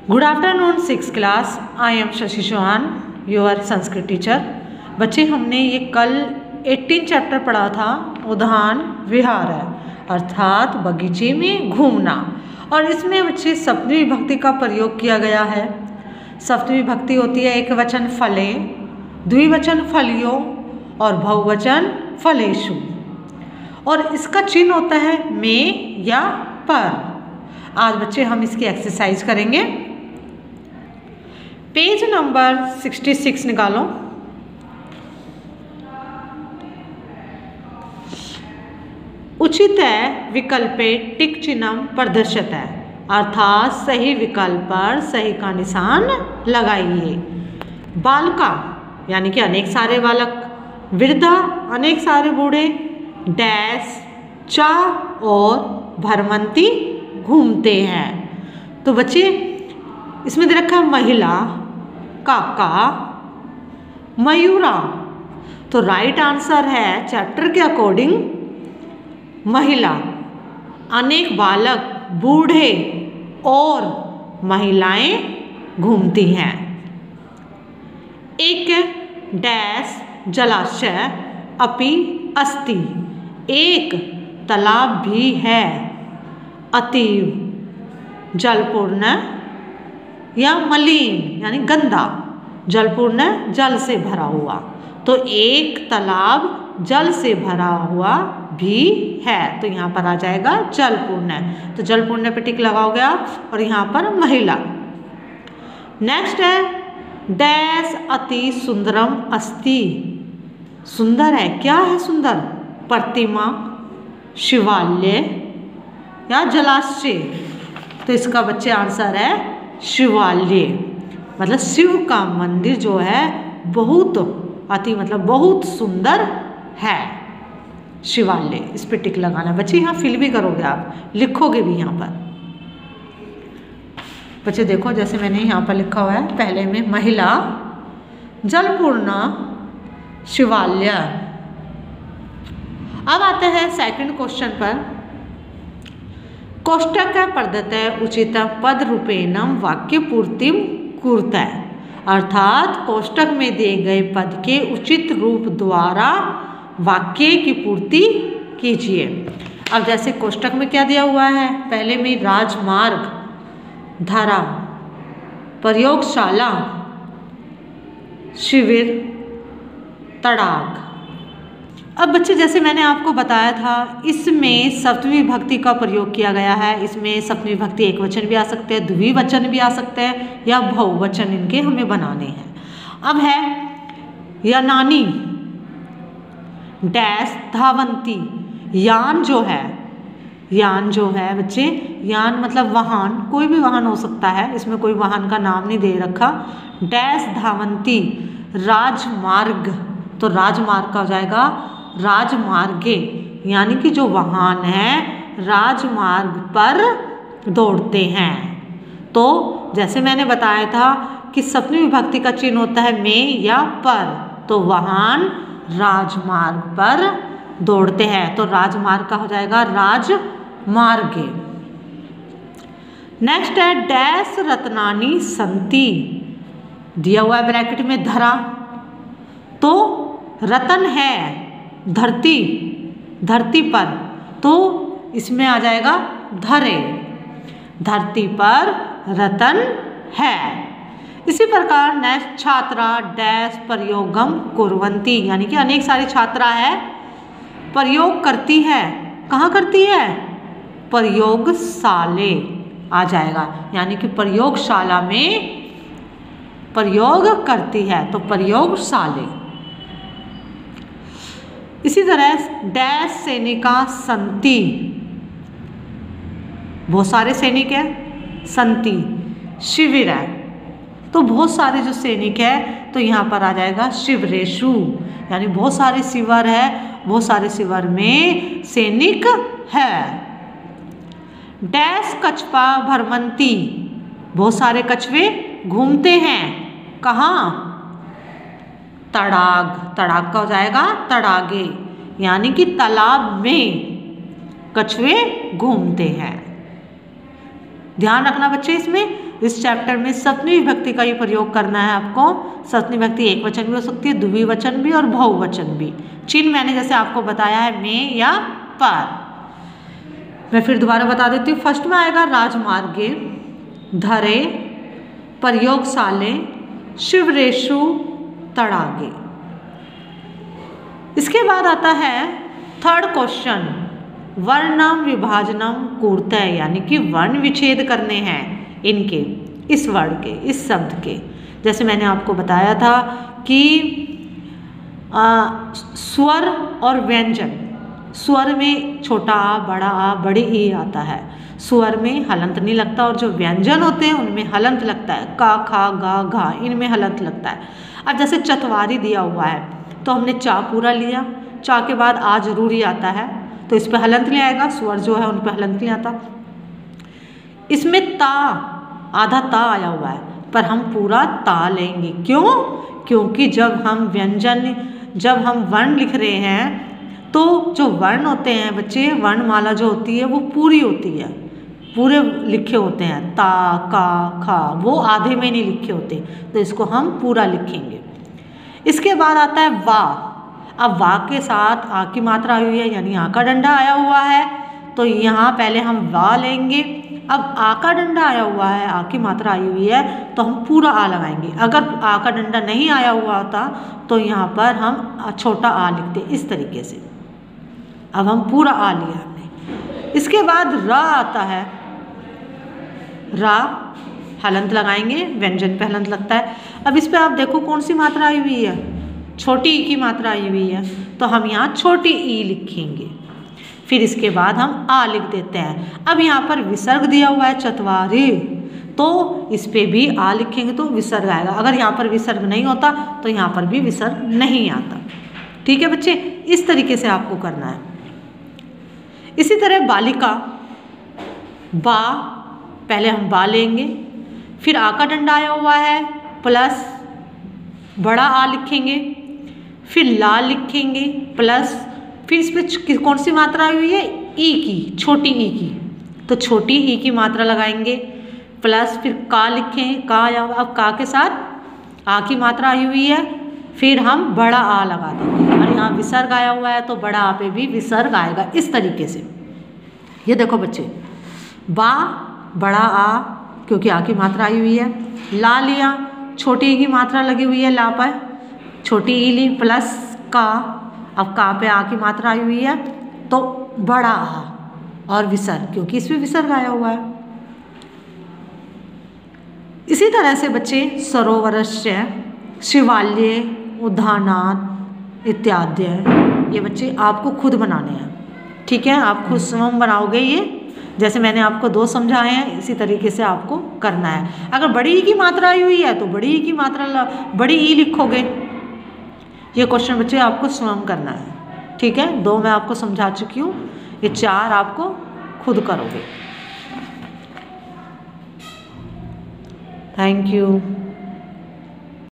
Good afternoon six class. I am Shashi Chauhan, your Sanskrit teacher. बच्चे, हमने ये कल 18 चैप्टर पढ़ा था। उद्यान विहार है अर्थात बगीचे में घूमना, और इसमें बच्चे सप्तमी विभक्ति का प्रयोग किया गया है। सप्तमी विभक्ति होती है एक वचन फले, द्विवचन फलियों और बहुवचन फलेषु, और इसका चिन्ह होता है में या पर। आज बच्चे हम इसकी एक्सरसाइज करेंगे। पेज नंबर 66 निकालो। उचित है विकल्पे टिक चिन्ह प्रदर्शित है, अर्थात सही विकल्प पर सही का निशान लगाइए। बालका यानी कि अनेक सारे बालक, वृद्धा अनेक सारे बूढ़े, डैश चा और भरमंती घूमते हैं। तो बच्चे इसमें दे रखा है महिला, काका, मयूरा। तो राइट आंसर है चैप्टर के अकॉर्डिंग महिला, अनेक बालक, बूढ़े और महिलाएं घूमती हैं। एक डैश जलाशय अपि अस्ति, एक तालाब भी है, अतीव जलपूर्ण या मलिन यानी गंदा, जलपूर्ण जल से भरा हुआ। तो एक तालाब जल से भरा हुआ भी है, तो यहाँ पर आ जाएगा जलपूर्ण। तो जलपूर्ण पे टिक लगाओगे आप, और यहाँ पर महिला। नेक्स्ट है डैश अति सुंदरम अस्ति, सुंदर है, क्या है सुंदर? प्रतिमा, शिवालय या जलाशय। तो इसका बच्चे आंसर है शिवालय, मतलब शिव का मंदिर जो है बहुत अति मतलब बहुत सुंदर है, शिवालय। इस पे टिक लगाना बच्चे। यहाँ फिल भी करोगे आप, लिखोगे भी यहाँ पर। बच्चे देखो, जैसे मैंने यहाँ पर लिखा हुआ है, पहले में महिला, जलपूर्ण, शिवालय। अब आते हैं सेकंड क्वेश्चन पर। कोष्टक प्रदत्त उचित पद रूपेणम वाक्य पूर्तिम कुरुते, अर्थात कोष्टक में दिए गए पद के उचित रूप द्वारा वाक्य की पूर्ति कीजिए। अब जैसे कोष्टक में क्या दिया हुआ है, पहले में राजमार्ग, धारा, प्रयोगशाला, शिविर, तड़ाग। अब बच्चे जैसे मैंने आपको बताया था, इसमें सप्तमी विभक्ति का प्रयोग किया गया है। इसमें सप्तमी विभक्ति एक वचन भी आ सकते हैं, द्विवचन भी आ सकते हैं, या बहुवचन इनके हमें बनाने हैं। अब है यानानी डैश धावंती, यान जो है, यान जो है बच्चे, यान मतलब वाहन, कोई भी वाहन हो सकता है, इसमें कोई वाहन का नाम नहीं दे रखा। डैश धावंती राजमार्ग, तो राजमार्ग का हो जाएगा राजमार्गे, यानी कि जो वाहन है राजमार्ग पर दौड़ते हैं। तो जैसे मैंने बताया था कि सप्तमी विभक्ति का चिन्ह होता है में या पर, तो वाहन राजमार्ग पर दौड़ते हैं, तो राजमार्ग का हो जाएगा राजमार्गे। नेक्स्ट है डैश रत्नानी संति, दिया हुआ है ब्रैकेट में धरा, तो रतन है धरती, धरती पर, तो इसमें आ जाएगा धरे, धरती पर रतन है। इसी प्रकार नेक्स्ट छात्रा डैश प्रयोगम कुर्वन्ति, यानी कि अनेक सारी छात्रा है, प्रयोग करती है, कहाँ करती है? प्रयोगशाले आ जाएगा, यानी कि प्रयोगशाला में प्रयोग करती है, तो प्रयोगशाले। इसी तरह डैश सैनिका संति, बहुत सारे सैनिक है, संति शिविर है, तो बहुत सारे जो सैनिक है, तो यहाँ पर आ जाएगा शिवरेशु, यानी बहुत सारे शिविर है, बहुत सारे शिविर में सैनिक है। डैश कछपा भरमंती, बहुत सारे कछुए घूमते हैं, कहाँ? तड़ाग, तड़ाग का हो जाएगा तड़ागे, यानी कि तालाब में कछुए घूमते हैं। ध्यान रखना बच्चे, इसमें इस चैप्टर में सप्तमी विभक्ति का ही प्रयोग करना है आपको। सप्तमी विभक्ति एक वचन भी हो सकती है, द्विवचन भी और बहुवचन भी। चिन्ह मैंने जैसे आपको बताया है में या पर। मैं फिर दोबारा बता देती हूँ। फर्स्ट में आएगा राजमार्गे, धरे, प्रयोगशाले, शिवरेशु, तड़ागे। इसके बाद आता है थर्ड क्वेश्चन, वर्णम विभाजनम कुर्तय, यानी कि वर्ण विच्छेद करने हैं इनके, इस वर्ण के, इस शब्द के। जैसे मैंने आपको बताया था कि स्वर और व्यंजन, स्वर में छोटा आ, बड़ा आ, बड़ी ई आता है। स्वर में हलंत नहीं लगता और जो व्यंजन होते हैं उनमें हलंत लगता है। का, खा, गा, घा, इनमें हलंत लगता है। अब जैसे चतवारी दिया हुआ है तो हमने चा पूरा लिया, चा के बाद आ जरूरी आता है तो इस पर हलंत नहीं आएगा, स्वर जो है उन पर हलंत नहीं आता। इसमें ता, आधा ता आया हुआ है पर हम पूरा ता लेंगे। क्यों? क्योंकि जब हम व्यंजन, जब हम वर्ण लिख रहे हैं तो जो वर्ण होते हैं बच्चे, वर्णमाला जो होती है वो पूरी होती है, पूरे लिखे होते हैं। ता, का, खा, वो आधे में नहीं लिखे होते, तो इसको हम पूरा लिखेंगे। इसके बाद आता है वा। अब वा के साथ आ की मात्रा आई हुई है, यानी आ का डंडा आया हुआ है, तो यहाँ पहले हम वा लेंगे। अब आ का डंडा आया हुआ है, आ की मात्रा आई हुई है, तो हम पूरा आ लगाएंगे। अगर आ का डंडा नहीं आया हुआ होता तो यहाँ पर हम छोटा आ लिखते, इस तरीके से। अब हम पूरा आ लिया हमने। इसके बाद रा आता है, रा हलंत लगाएंगे, व्यंजन पे हलंत लगता है। अब इस पे आप देखो कौन सी मात्रा आई हुई है, छोटी ई की मात्रा आई हुई है, तो हम यहाँ छोटी ई लिखेंगे। फिर इसके बाद हम आ लिख देते हैं। अब यहाँ पर विसर्ग दिया हुआ है चतवारी, तो इस पे भी आ लिखेंगे तो विसर्ग आएगा। अगर यहाँ पर विसर्ग नहीं होता तो यहाँ पर भी विसर्ग नहीं आता। ठीक है बच्चे, इस तरीके से आपको करना है। इसी तरह बालिका, बा, पहले हम बा लेंगे, फिर आ का डंडा आया हुआ है प्लस बड़ा आ लिखेंगे, फिर ला लिखेंगे प्लस, फिर इस पर कौन सी मात्रा आई हुई है, ई की, छोटी ई की, तो छोटी ई की मात्रा लगाएंगे प्लस, फिर का लिखेंगे, का आया हुआ। अब का के साथ आ की मात्रा आई हुई है, फिर हम बड़ा आ लगा देंगे और यहाँ विसर्ग आया हुआ है तो बड़ा आ पे भी विसर्ग आएगा, इस तरीके से। ये देखो बच्चे, बा, बड़ा आ, क्योंकि आ की मात्रा आई हुई है, ला लिया, छोटी ई की मात्रा लगी हुई है ला पर, छोटी ई ली प्लस का, अब का पे आ की मात्रा आई हुई है तो बड़ा आ और विसर्ग, क्योंकि इसमें विसर्ग आया हुआ है। इसी तरह से बच्चे सरोवरस्य, शिवालय, उद्यानात् इत्यादि, ये बच्चे आपको खुद बनाने हैं। ठीक है, आप खुद स्वयं बनाओगे ये, जैसे मैंने आपको 2 समझाए हैं इसी तरीके से आपको करना है। अगर बड़ी ई की मात्रा आई हुई है तो बड़ी ई की मात्रा, बड़ी ई लिखोगे। ये क्वेश्चन बच्चे आपको स्वयं करना है। ठीक है, 2 मैं आपको समझा चुकी हूँ, ये 4 आपको खुद करोगे। Thank you.